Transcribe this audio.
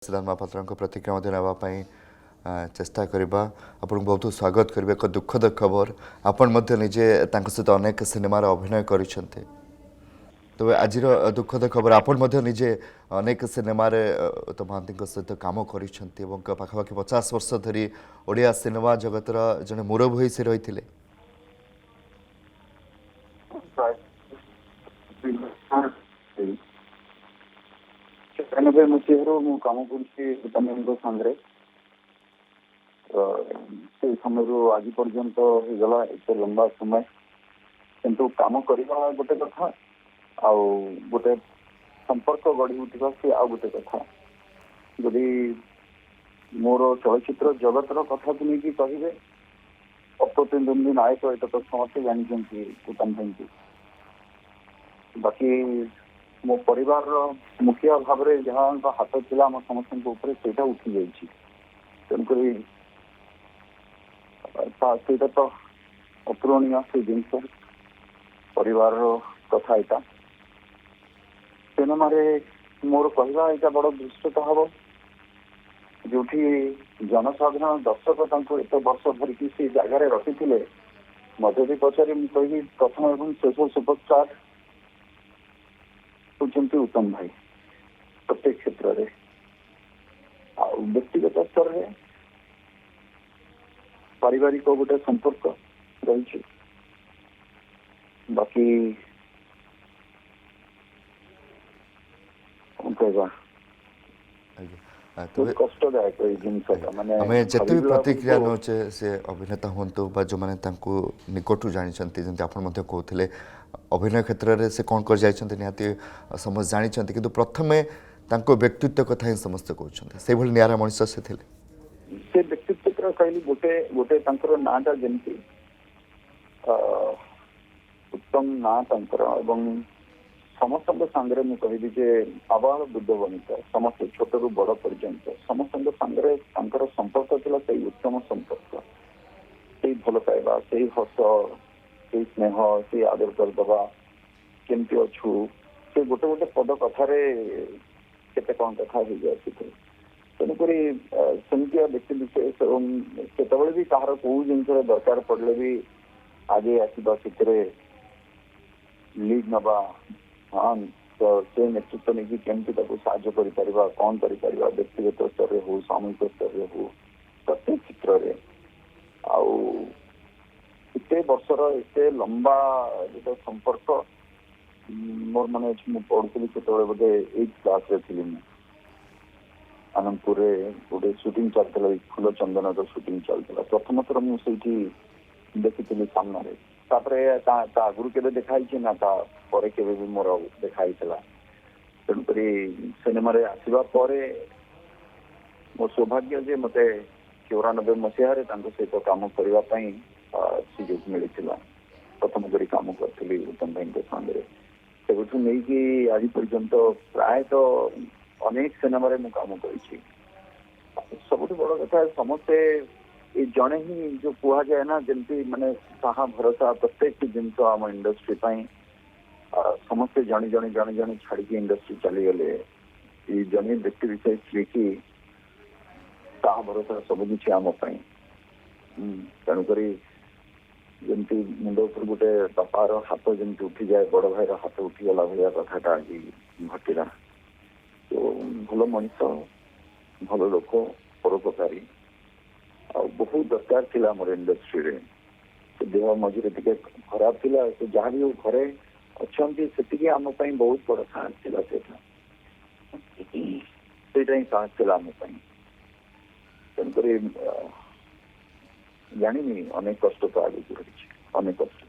सिद्धार्थ महापात्र प्रतिक्रिया नापी चेष्टा करवा आपन बहुत स्वागत करेंगे। एक दुखद खबर आपण निजे सहित अनेक सिनेमार अभिनय कर तबे आज दुखद खबर आपण निजे अनेक सिनेमार तो महांती सहित कम कर पाखापाखि 50 वर्ष धरी ओडिया सिनेमा जगतर जड़े मुरब्बी से रही एकानबे मसीह मु कम कर समय आज पर्यंत होगा एत लंबा समय किंतु कम करवा गोटे कथा आ गोटे संपर्क गढ़ी उठा सी आ गोटे कथा जदि मोर चलचित्र जगतर कथा को लेकिन कहे अप्रतिद्वंदी नायक ये तो समस्ते जानते उत्तम भाई की बाकी मो परिवार मुखिया भाव में जहाँ हाथ थिला आम समस्त से उठी जाइए तेणुक तो अपूरणीय से जिनस परिवार कथा यहाँ सिनेमा मोर कहवा यहाँ बड़ दृष्टता हम जो जनसाधारण दर्शक एत वर्ष धरिकी से जगार रखी मत भी पचारे मुझे प्रथम एवं शेष सुपरस्टार होती उत्तम भाई प्रत्येक क्षेत्र में व्यक्तिगत स्तर में पारिवारिक गोटे संपर्क रही बाकी कहवा कष्टदायक आम जिते भी प्रतिक्रिया नौचे से अभिनेता हूँ जो मैंने निकटू जानते जमी आप कहते अभिनय क्षेत्र में से कौन कर जाइए निहाती समस्त जानते कि प्रथम व्यक्तित्व कथा ही समस्त कहते से निरा मनीष से व्यक्तित्व कहली गोटे गोटे नाटा जमी उत्तम ना समस्त सांगे मुझे जे आबाल बुद्ध बनित समस्त छोट रू बड़ पर्यंत समस्त सांगे संपर्क था उत्तम संपर्क से भल पाइबा से हस से स्नेह से आदर करदे केमती अच्छु से गोटे गोटे पद कथार केते कौन कथा हो जाती तेणुक सेमती व्यक्ति विशेष केतबे भी कहार कौ जिन दरकार पड़े भी आगे आसवा से लीड नवा हाँ तो से नेतृत्व नहीं केमती साहय कर कौन कर व्यक्तिगत स्तर में हो सामूहिक स्तर में हो प्रत्येक क्षेत्र में आते वर्षर एत लंबा जो संपर्क मोर मन पढ़ुली से बोधे 8th क्लास थी आनंदपुर गोटे सुटिंग चलता फूल चंदन सुटिंग चलता प्रथम थर मुझे देखी सामने आगुरी के देखाई ना के मोर देखाई तेणुक सिनेमा आसवा मो सौभाग्य जे मत 94 मसीह सहित कम करने सुजोग मिलता प्रथम करी कम करी उत्तम भाई सामने से नहीं कि आज पर्यंत प्रायतः अनेक सिनेमा कम कर सब बड़ कथा समस्ते ये जड़े ही जो कह जाए ना जमी माने साहा भरोसा प्रत्येक जिनस आम इंडस्ट्री समस्ते जड़े जड़े जड़े जड़े छाड़ी इंडस्ट्री चलीगले ये जड़े व्यक्ति विशेष देखी साहा भरोसा सबकि आमपाई तेणुक जमी मुंड उपर गोटे बापार हाथ जमी उठी जाए बड़ भाईर हाथ उठीगला भाया कथाटा आज घटला तो भल मनीष भल लोक परोपकारी बहुत दरकार थिला मोर इंडस्ट्री रे देह मझे टे खराब थिला तो जहाँ भी घरे अच्छा से आम बहुत बड़ साहस थिला ही साहस थिला आम तेणुक जानी अनेक कष्ट तो आगे रही अनेक कष्ट